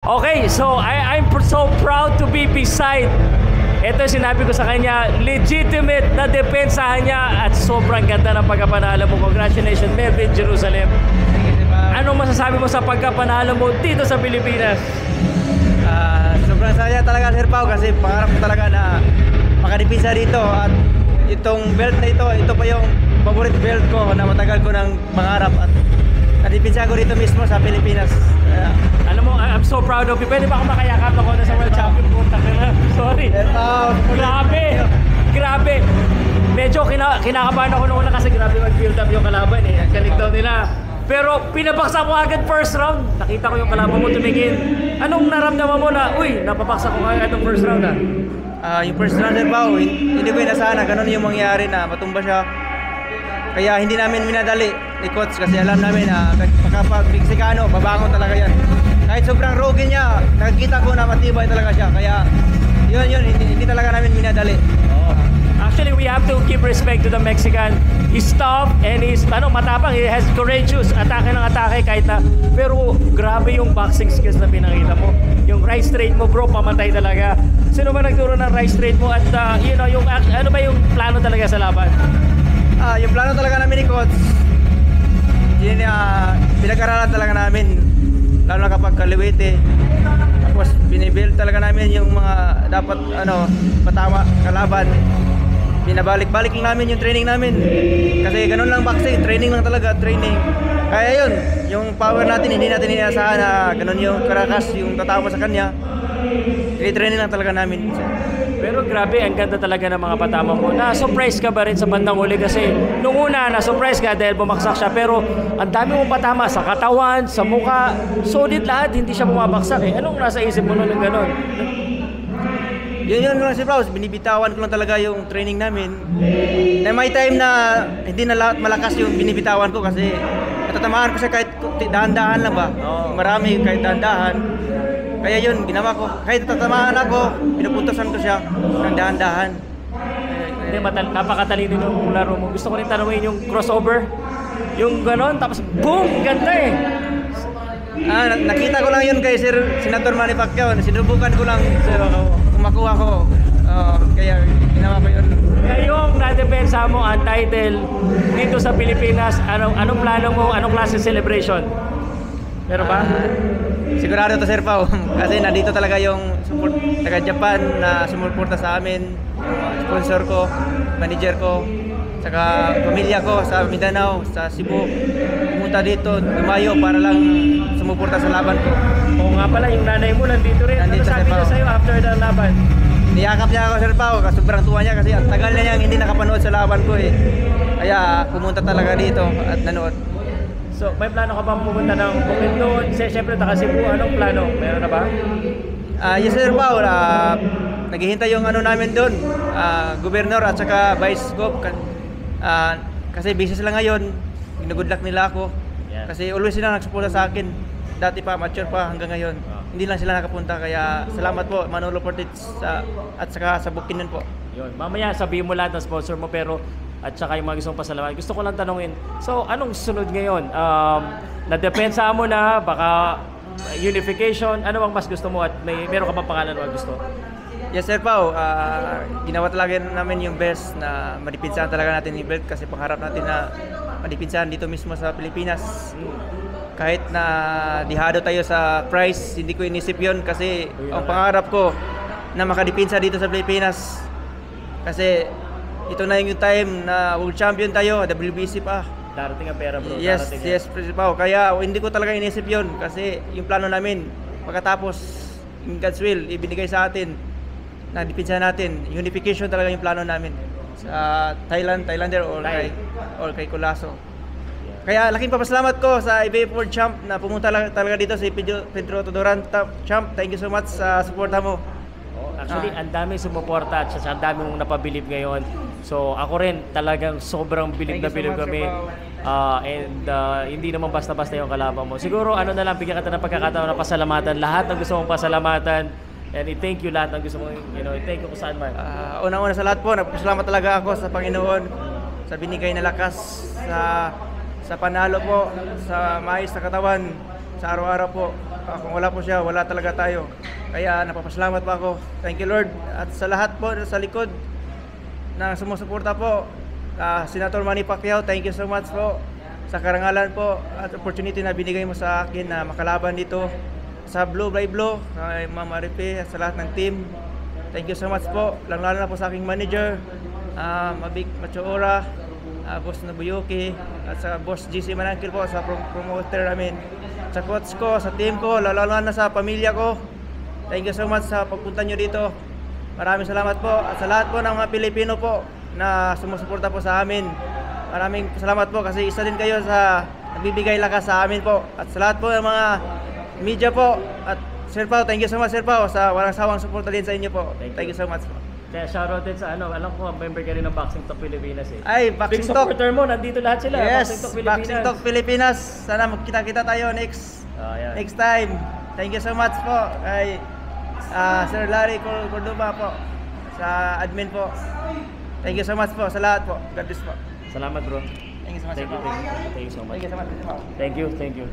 Okay, so I'm so proud to be beside. Ito sinabi ko sa kanya, legitimate na depensahan niya at sobrang ganda ng pagkapanalo mo. Congratulations, Melvin Jerusalem. Anong masasabi mo sa pagkapanalo mo dito sa Pilipinas? Sobrang saya talaga, Sir Pao, kasi pangarap ko talaga na makadipisa dito. At itong belt na ito pa yung favorite belt ko na matagal ko ng pangarap. At nadipisa ko dito mismo sa Pilipinas. Alam mo, I'm so proud of you. Pwede ba ako makayakap ako na sa World Champion? Sorry. Grabe. Medyo kinakabahan ako noon kasi grabe mag-build up yung kalaban eh. Galing daw nila. Pero pinabaksa ko agad first round. Nakita ko yung kalaban mo tumingin. Anong naramdaman mo na, uy, napabaksa ko agad yung first round Yung first round, Sir Pao, hindi ko inasahan na ganun yung mangyari na matumba siya. Kaya hindi namin minadali ni Coach kasi alam namin na pagkapag Meksikano, babangon talaga yan. Kahit sobrang rogue niya, nakikita ko na matibay talaga siya. Kaya yun, hindi talaga namin minadali. Actually, we have to give respect to the Mexican. He's tough and he's matapang. He has courageous. Atake ng atake kahit na. Pero grabe yung boxing skills na pinakita mo. Yung right straight mo, bro, pamatay talaga. Sino ba nagturo ng right straight mo? At yung, ano ba yung plano talaga sa laban? Yung plano talaga namin ni Coach, yun pinag-aralan talaga namin, lalo na kapag kaliwete. Tapos binibuild talaga namin yung mga dapat patama kalaban. Binabalik-balik lang namin yung training namin. Kasi ganun lang boxing, training lang talaga, training. Kaya yun, yung power natin, hindi natin inaasahan na ganun yung karakas, yung tatama sa kanya. Training lang talaga namin. Pero grabe, ang ganda talaga ng mga patama mo. Na-surprise ka ba rin sa bandang huli? Kasi nung una, na-surprise ka dahil bumaksak siya. Pero ang dami mong patama sa katawan, sa mukha. Solid lahat, hindi siya bumabaksak eh. Anong nasa isip mo nung gano'n? Yun lang si Braus, binibitawan ko lang talaga yung training namin. Na may time na hindi na lahat malakas yung binibitawan ko kasi natatamaan ko siya kahit dahan-dahan lang ba. Marami kahit dahan-dahan. Kaya yun, ginawa ko. Kahit tatamaan ako, pinupuntasan ko siya ng dahan-dahan. Hindi, napakatalino ng laro mo. Gusto ko rin tanungin yung crossover. Yung ganon, tapos boom! Ganda eh! Nakita ko lang yun kay Senator Manny Pacquiao. Sinubukan ko lang kung makuha ko. Kaya ginawa ko yun. Ngayong nadepensa mo ang title dito sa Pilipinas, anong plano mo? Anong klase celebration? Meron ba? Sigurado to, Sir Pao. Kasi nandito talaga yung support taga Japan na sumuporta sa amin. Sponsor ko, manager ko, saka pamilya ko sa Mindanao, sa Cebu. Pumunta dito, dumayo para lang sumuporta sa laban ko. Oo nga pala, yung nanay mo nandito rin. Ano sabi niya sa'yo after the laban? Niyakap niya ako, Sir Pao. Sobrang tuwa niya kasi ang tagal na niyang hindi nakapanood sa laban ko eh. Kaya pumunta talaga dito at nanood. So, may plano ka bang pumunta ng Bukidnon? Siyempre, taga Cebu. Anong plano? Meron na ba? Yes, Sir Pao. Naghihintay yung namin doon. Gobernador at saka Vice Gov. Kasi busy sila ngayon. Good luck nila ako. Yeah. Kasi always sila nagsuporta sa akin. Dati pa, mature pa hanggang ngayon. Hindi lang sila nakapunta. Kaya salamat po, Manolo Portits at saka sa Bukidnon po. Yun. Mamaya sabihin mo lahat ng sponsor mo pero at saka yung mga gustong pasalamat. Gusto ko lang tanungin, so anong sunod ngayon? Nadepensa mo na, baka unification, ano bang mas gusto mo at meron ka bang pangalan na gusto? Yes, Sir Pao. Ginawa talaga namin yung best na madipinsahan talaga natin yung belt kasi pangarap natin na madipinsahan dito mismo sa Pilipinas. Kahit na dihado tayo sa price, hindi ko inisip yun kasi ang pangarap ko na makadipinsa dito sa Pilipinas. Kasi ito na yung time na World Champion tayo, WBC pa. Darating ang pera, bro. Yes, Pao. Kaya hindi ko talaga inisip yun kasi yung plano namin pagkatapos in God's will ibinigay sa atin na dipinsa natin, unification talaga yung plano namin sa Thailander or kay Colasso. Kaya laking papasalamat ko sa IBF World Champ na pumunta talaga dito si Pedro Todoran. Champ, thank you so much sa suporta mo. Actually, ang dami sumuporta at ang dami mong napabilib ngayon. So ako rin talagang sobrang bilib na bilib kami. Hindi naman basta-basta yung kalaban mo. Siguro na lang, bigyan kita ng pagkakataon na pasalamatan lahat ng gusto mong pasalamatan. And i-thank you lahat ng gusto mong, i-thank you kung saan man. Una-una sa lahat po, nagpasalamat talaga ako sa Panginoon sa binigay na lakas, sa panalo po, sa maayos na katawan, sa araw-araw po. Kung wala po siya, wala talaga tayo. Kaya napapasalamat po ako. Thank you Lord. At sa lahat po sa likod na sumusuporta po, Senator Manny Pacquiao, thank you so much po sa karangalan po at opportunity na binigay mo sa akin na makalaban dito sa Blue by Blue, kay Ma'am Maripe at sa lahat ng team. Thank you so much po, lalo na po sa aking manager, Mabik Machoora, Boss Nabuyuki, at sa Boss GC Manangkil po, sa promoter namin, sa coach ko, sa team ko, lalo na sa pamilya ko. Thank you so much sa pagpunta nyo dito. Maraming salamat po at sa lahat po ng mga Pilipino po na sumusuporta po sa amin. Maraming salamat po kasi isa din kayo sa nagbibigay lakas sa amin po. At sa lahat po ng mga media po at Sir Pao, thank you so much Sir Pao sa walang sawang suporta din sa inyo po. Thank you so much po. Kaya shoutout din sa alam ko member ka rin ng Boxing Talk Pilipinas eh. Ay, Boxing Big Talk. supporter mo, nandito lahat sila. Yes, Boxing Talk Pilipinas. Boxing Talk Pilipinas. Sana magkita-kita tayo next time. Thank you so much po kay Sir Larry Cordoba po sa admin po. Thank you so much po sa lahat po. God bless po. Salamat bro. Thank you so much. Thank you so much. Thank you so much. Thank you.